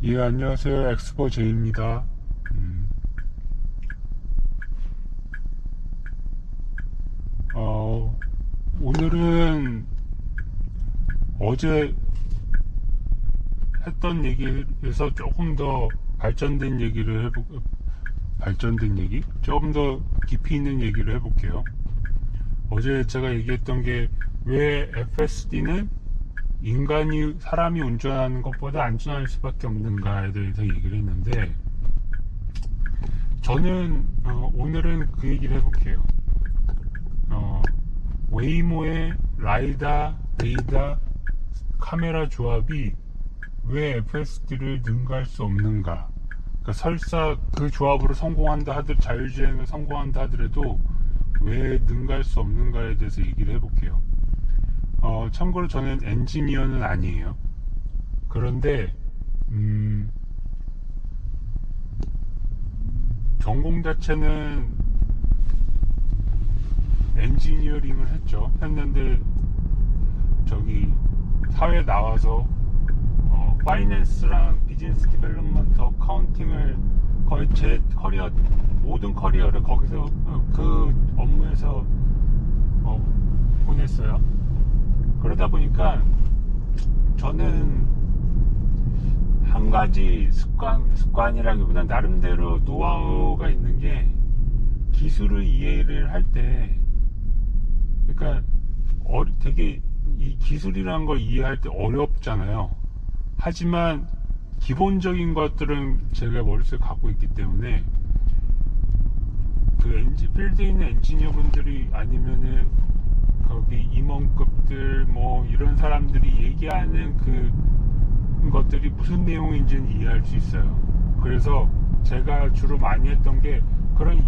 예, 안녕하세요. 엑스퍼 제이입니다. 오늘은 어제 했던 얘기에서 조금 더 발전된 얘기를 발전된 얘기? 조금 더 깊이 있는 얘기를 해볼게요. 어제 제가 얘기했던 게 왜 FSD는 사람이 운전하는 것보다 안전할 수밖에 없는가에 대해서 얘기를 했는데, 저는 오늘은 그 얘기를 해볼게요. 웨이모의 라이다, 레이다, 카메라 조합이 왜 FSD를 능가할 수 없는가? 그러니까 설사 그 조합으로 자율주행을 성공한다 하더라도 왜 능가할 수 없는가에 대해서 얘기를 해볼게요. 참고로 저는 엔지니어는 아니에요. 그런데 전공 자체는 엔지니어링을 했는데 저기 사회에 나와서 파이낸스랑 비즈니스 디벨롭먼트 어카운팅을 거의 제 모든 커리어를 거기서 그 업무에서 보냈어요. 그러다 보니까 저는 한 가지 습관이라기보다는 나름대로 노하우가 있는 게, 기술을 이해를 할 때, 그러니까 되게 이 기술이라는 걸 이해할 때 어렵잖아요. 하지만 기본적인 것들은 제가 머릿속에 갖고 있기 때문에 그 필드에 있는 엔지니어분들이 아니면은 거기 임원급들 뭐 이런 사람들이 얘기하는 그 것들이 무슨 내용인지는 이해할 수 있어요. 그래서 제가 주로 많이 했던 게 그런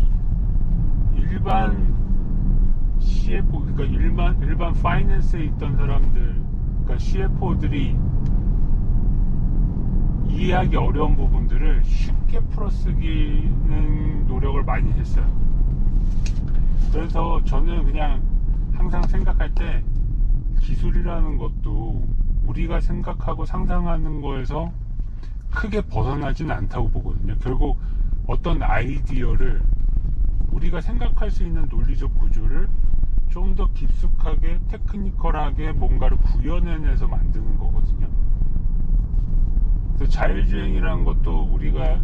일반 CFO, 그러니까 일반 파이낸스에 있던 사람들, 그러니까 CFO들이 이해하기 어려운 부분들을 쉽게 풀어쓰기는 노력을 많이 했어요. 그래서 저는 그냥 항상 생각할 때 기술이라는 것도 우리가 생각하고 상상하는 거에서 크게 벗어나지는 않다고 보거든요. 결국 어떤 아이디어를 우리가 생각할 수 있는 논리적 구조를 좀 더 깊숙하게 테크니컬하게 뭔가를 구현해내서 만드는 거거든요. 그래서 자율주행이라는 것도 우리가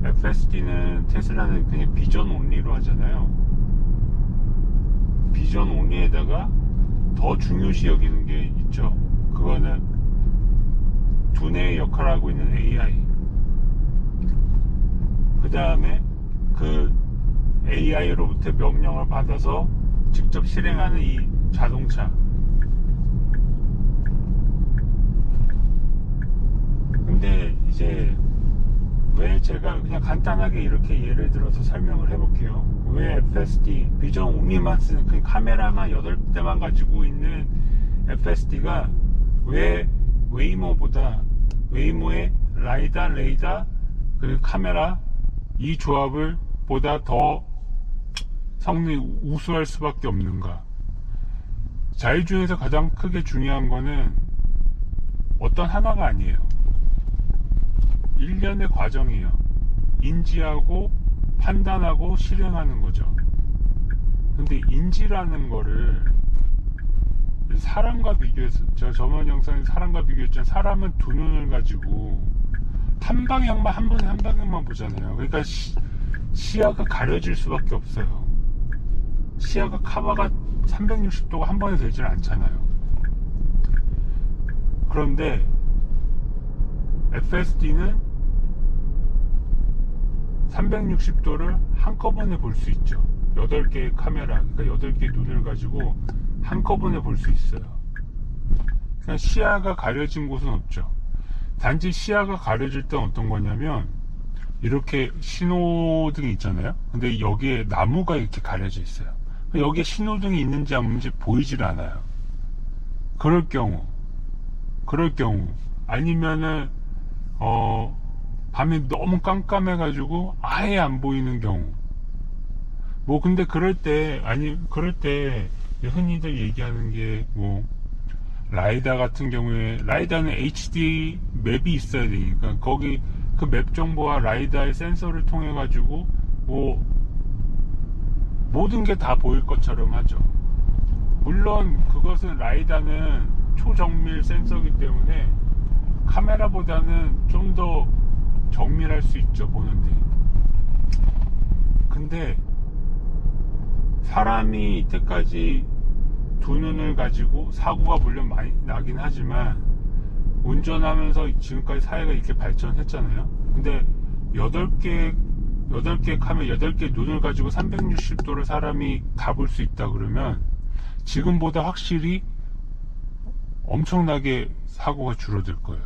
FSD는 테슬라는 그냥 비전 온리로 하잖아요. 비전 온리에다가 더 중요시 여기는 게 있죠. 그거는 두뇌의 역할을 하고 있는 AI, 그 다음에 그 AI로부터 명령을 받아서 직접 실행하는 이 자동차. 근데 이제 왜 제가 그냥 간단하게 이렇게 예를 들어서 설명을 해볼게요. 왜 FSD 비전 온리만 쓰는 그 카메라만 8대만 가지고 있는 FSD가 왜 웨이모의 라이다, 레이다 그리고 카메라 이 조합을 보다 더 성능이 우수할 수밖에 없는가? 자율주행에서 가장 크게 중요한 거는 어떤 하나가 아니에요. 일련의 과정이에요. 인지하고 판단하고 실행하는 거죠. 근데 인지라는 거를 사람과 비교해서, 저번 영상에 사람과 비교했잖아요. 사람은 두 눈을 가지고 한 방향만 보잖아요. 그러니까 시야가 가려질 수밖에 없어요. 시야가 카바가 360도가 한 번에 되질 않잖아요. 그런데 FSD는 360도를 한꺼번에 볼 수 있죠. 8개의 카메라, 그러니까 8개의 눈을 가지고 한꺼번에 볼 수 있어요. 그냥 시야가 가려진 곳은 없죠. 단지 시야가 가려질 땐 어떤 거냐면, 이렇게 신호등이 있잖아요. 근데 여기에 나무가 이렇게 가려져 있어요. 여기에 신호등이 있는지 없는지 보이질 않아요. 그럴 경우 아니면은 밤에 너무 깜깜해가지고 아예 안 보이는 경우, 뭐 근데 그럴 때 흔히들 얘기하는 게 뭐 라이다 같은 경우에 라이다는 HD 맵이 있어야 되니까 거기 그 맵 정보와 라이다의 센서를 통해 가지고 뭐 모든 게 다 보일 것처럼 하죠. 물론 그것은 라이다는 초정밀 센서이기 때문에 카메라보다는 좀 더 정밀할 수 있죠, 보는데. 근데 사람이 이때까지 두 눈을 가지고 사고가 물론 많이 나긴 하지만 운전하면서 지금까지 사회가 이렇게 발전했잖아요. 근데 8개 카메라, 8개 눈을 가지고 360도를 사람이 가볼 수 있다 그러면 지금보다 확실히 엄청나게 사고가 줄어들 거예요.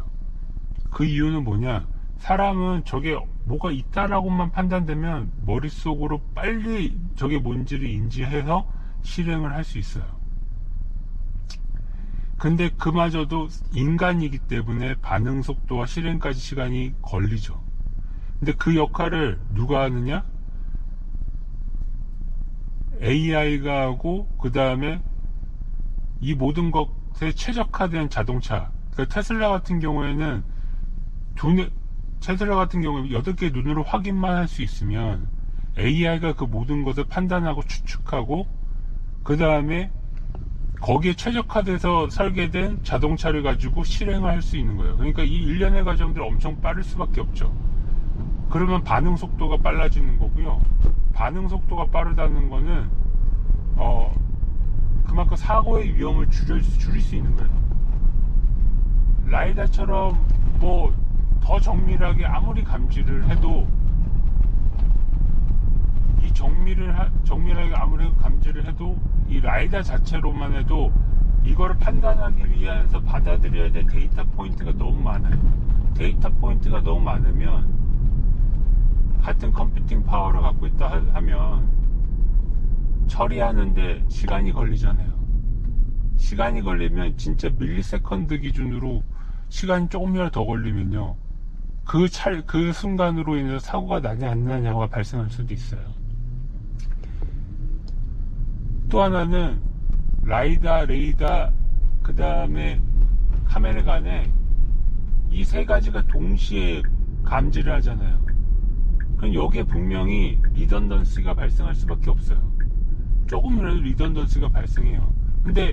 그 이유는 뭐냐? 사람은 저게 뭐가 있다라고만 판단되면 머릿속으로 빨리 저게 뭔지를 인지해서 실행을 할 수 있어요. 근데 그마저도 인간이기 때문에 반응 속도와 실행까지 시간이 걸리죠. 근데 그 역할을 누가 하느냐? AI가 하고 그 다음에 이 모든 것에 최적화된 자동차, 그러니까 테슬라 같은 경우에는 테슬라 같은 경우에 8개 눈으로 확인만 할 수 있으면 AI가 그 모든 것을 판단하고 추측하고 그 다음에 거기에 최적화돼서 설계된 자동차를 가지고 실행을 할 수 있는 거예요. 그러니까 이 일련의 과정들이 엄청 빠를 수밖에 없죠. 그러면 반응 속도가 빨라지는 거고요. 반응 속도가 빠르다는 거는 그만큼 사고의 위험을 줄일 수 있는 거예요. 라이다처럼 뭐 더 정밀하게 아무리 감지를 해도 이 정밀하게 아무리 감지를 해도 이 라이다 자체로만 해도 이거를 판단하기 위해서 받아들여야 될 데이터 포인트가 너무 많아요. 데이터 포인트가 너무 많으면 같은 컴퓨팅 파워를 갖고 있다 하면 처리하는데 시간이 걸리잖아요. 시간이 걸리면 진짜 밀리세컨드 기준으로 시간이 조금이라도 더 걸리면요. 그 순간으로 인해서 사고가 나냐 안 나냐가 발생할 수도 있어요. 또 하나는 라이다, 레이다, 그 다음에 카메라 간에 이 세 가지가 동시에 감지를 하잖아요. 그럼 여기에 분명히 리던던시가 발생할 수밖에 없어요. 조금이라도 리던던시가 발생해요. 근데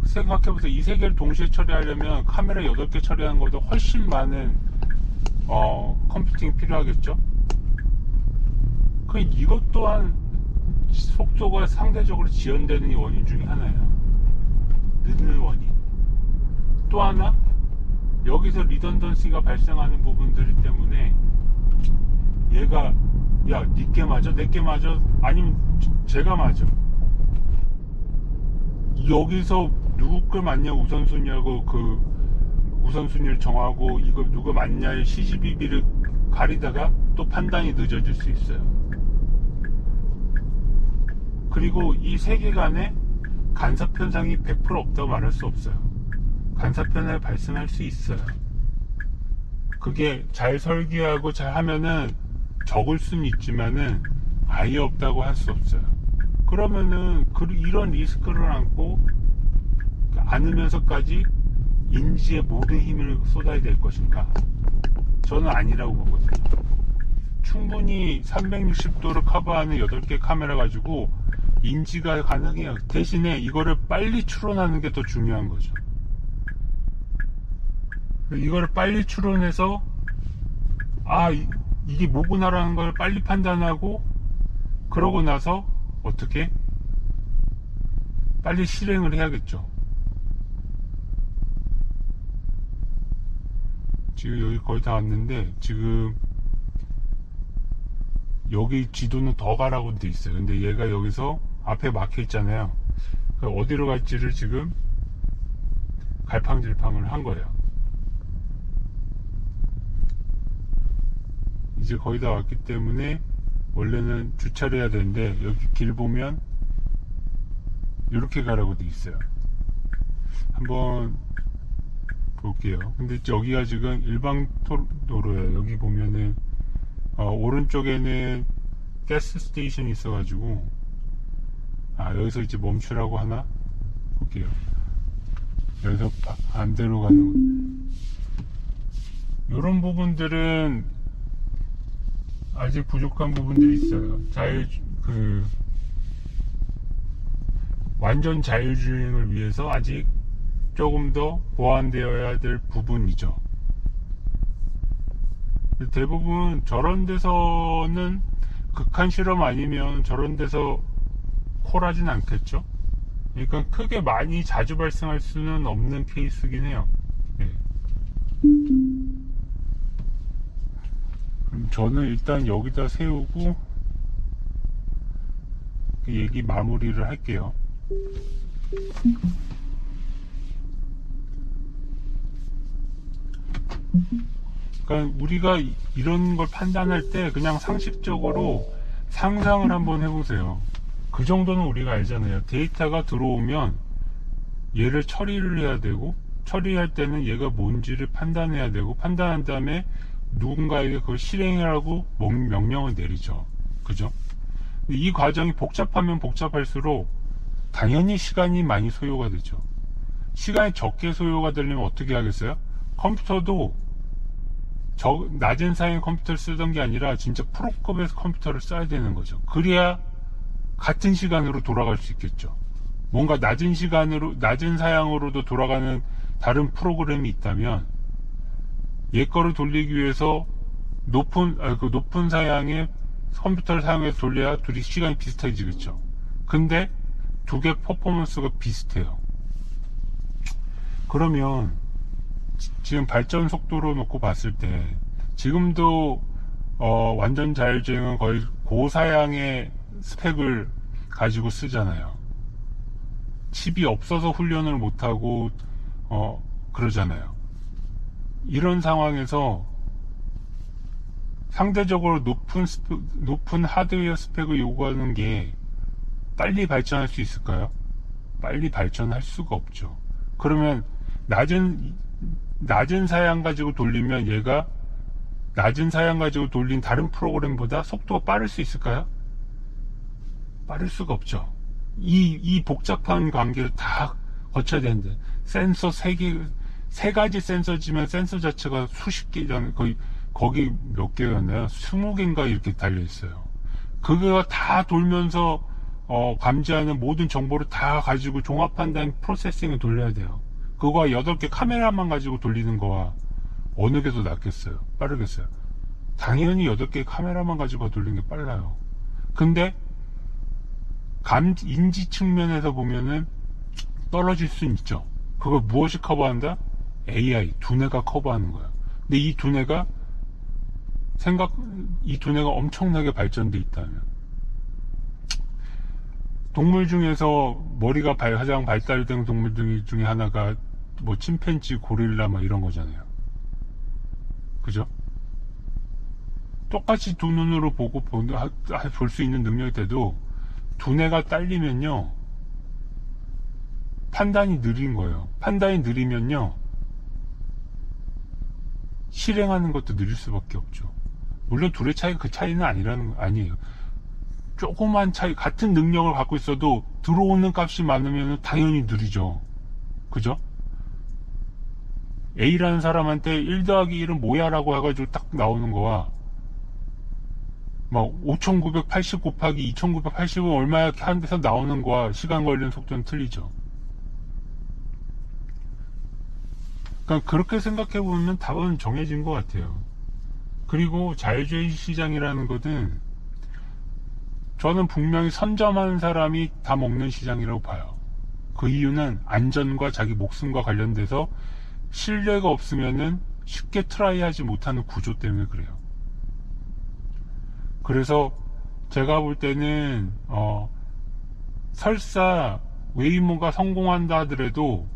생각해보세요. 이 세 개를 동시에 처리하려면 카메라 8개 처리하는 것보다 훨씬 많은 컴퓨팅이 필요하겠죠. 이것 또한 속도가 상대적으로 지연되는 원인 중에 하나예요. 늦는 원인. 또 하나, 여기서 리던던시가 발생하는 부분들 때문에 얘가 야, 니께 맞아? 내께 맞아? 아니면 제가 맞아? 여기서 누구 걸 맞냐 우선순위하고 그 우선순위를 정하고 이거 누가 맞냐의 시시비비를 가리다가 또 판단이 늦어질 수 있어요. 그리고 이 세계 간에 간섭현상이 100% 없다고 말할 수 없어요. 간섭현상이 발생할 수 있어요. 그게 잘 설계하고 잘 하면은 적을 수는 있지만은 아예 없다고 할 수 없어요. 그러면은 이런 리스크를 안으면서까지 인지에 모든 힘을 쏟아야 될 것인가? 저는 아니라고 보거든요. 충분히 360도를 커버하는 8개 카메라 가지고 인지가 가능해요. 대신에 이거를 빨리 추론하는 게 더 중요한 거죠. 이거를 빨리 추론해서 이게 뭐구나라는 걸 빨리 판단하고 그러고 나서 어떻게 빨리 실행을 해야겠죠. 지금 여기 거의 다 왔는데 지금 여기 지도는 더 가라고 돼 있어요. 근데 얘가 여기서 앞에 막혀 있잖아요. 어디로 갈지를 지금 갈팡질팡을 한 거예요. 이제 거의 다 왔기 때문에 원래는 주차를 해야 되는데 여기 길 보면 이렇게 가라고 돼 있어요. 한번 볼게요. 근데 여기가 지금 일방 도로예요. 여기 보면은 오른쪽에는 가스 스테이션이 있어가지고 여기서 이제 멈추라고 하나? 볼게요. 여기서 반대로 가는 이런 부분들은 아직 부족한 부분들이 있어요. 완전 자율주행을 위해서 아직 조금 더 보완되어야 될 부분이죠. 대부분 저런 데서는 극한 실험 아니면 저런 데서 콜하진 않겠죠. 그러니까 크게 많이 자주 발생할 수는 없는 케이스긴 해요. 네. 그럼 저는 일단 여기다 세우고 얘기 마무리를 할게요. 그러니까 우리가 이런 걸 판단할 때 그냥 상식적으로 상상을 한번 해보세요. 그 정도는 우리가 알잖아요. 데이터가 들어오면 얘를 처리를 해야 되고, 처리할 때는 얘가 뭔지를 판단해야 되고, 판단한 다음에 누군가에게 그걸 실행하라고 명령을 내리죠. 그죠? 이 과정이 복잡하면 복잡할수록 당연히 시간이 많이 소요가 되죠. 시간이 적게 소요가 되려면 어떻게 하겠어요? 컴퓨터도 낮은 사양의 컴퓨터를 쓰던 게 아니라 진짜 프로급의 컴퓨터를 써야 되는 거죠. 그래야 같은 시간으로 돌아갈 수 있겠죠. 뭔가 낮은 사양으로도 돌아가는 다른 프로그램이 있다면 얘 거를 돌리기 위해서 높은 사양의 컴퓨터를 사용해서 돌려야 둘이 시간이 비슷해지겠죠. 근데 두 개 퍼포먼스가 비슷해요. 그러면 지금 발전 속도로 놓고 봤을 때 지금도 완전 자율주행은 거의 고사양의 스펙을 가지고 쓰잖아요. 칩이 없어서 훈련을 못하고 그러잖아요. 이런 상황에서 상대적으로 높은 하드웨어 스펙을 요구하는 게 빨리 발전할 수 있을까요? 빨리 발전할 수가 없죠. 그러면 낮은 사양 가지고 돌리면 얘가 낮은 사양 가지고 돌린 다른 프로그램보다 속도가 빠를 수 있을까요? 빠를 수가 없죠. 이 복잡한 관계를 다 거쳐야 되는데, 센서 세 가지 센서지만 센서 자체가 수십 개잖아요. 거기 몇 개였나요? 20개인가 이렇게 달려있어요. 그거가 다 돌면서 감지하는 모든 정보를 다 가지고 종합한 다음에 프로세싱을 돌려야 돼요. 그거와 8개 카메라만 가지고 돌리는 거와 어느 게 더 낫겠어요? 빠르겠어요? 당연히 8개 카메라만 가지고 돌리는 게 빨라요. 근데 인지 측면에서 보면은 떨어질 수는 있죠. 그걸 무엇이 커버한다? AI, 두뇌가 커버하는 거예요. 근데 이 두뇌가 엄청나게 발전돼 있다면, 동물 중에서 머리가 가장 발달된 동물 중에 하나가 뭐 침팬지, 고릴라 막 이런 거잖아요. 그죠? 똑같이 두 눈으로 보고 볼 수 있는 능력이 돼도 두뇌가 딸리면요, 판단이 느린 거예요. 판단이 느리면요, 실행하는 것도 느릴 수밖에 없죠. 물론 둘의 차이가 그 차이는 아니에요. 조그만 차이, 같은 능력을 갖고 있어도 들어오는 값이 많으면 당연히 느리죠. 그죠? A라는 사람한테 1 더하기 1은 뭐야? 라고 해가지고 딱 나오는 거와, 막 5980 곱하기 2980은 얼마야? 이렇게 하는 데서 나오는 거와 시간 걸리는 속도는 틀리죠. 그러니까 그렇게 생각해보면 답은 정해진 것 같아요. 그리고 자율주행 시장이라는 것은 저는 분명히 선점하는 사람이 다 먹는 시장이라고 봐요. 그 이유는 안전과 자기 목숨과 관련돼서 신뢰가 없으면은 쉽게 트라이하지 못하는 구조 때문에 그래요. 그래서 제가 볼 때는 설사 웨이모가 성공한다 하더라도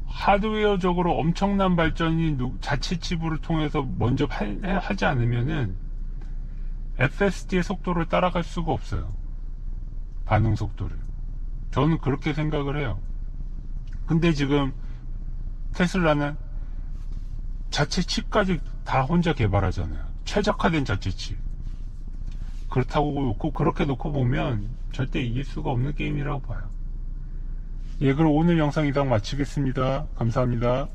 하드웨어적으로 엄청난 발전이 자체 칩을 통해서 먼저 하지 않으면은 FSD의 속도를 따라갈 수가 없어요. 반응 속도를. 저는 그렇게 생각을 해요. 근데 지금 테슬라는 자체 칩까지 다 혼자 개발하잖아요. 최적화된 자체 칩. 그렇다고 놓고, 그렇게 놓고 보면 절대 이길 수가 없는 게임이라고 봐요. 예, 그럼 오늘 영상 이상 마치겠습니다. 감사합니다.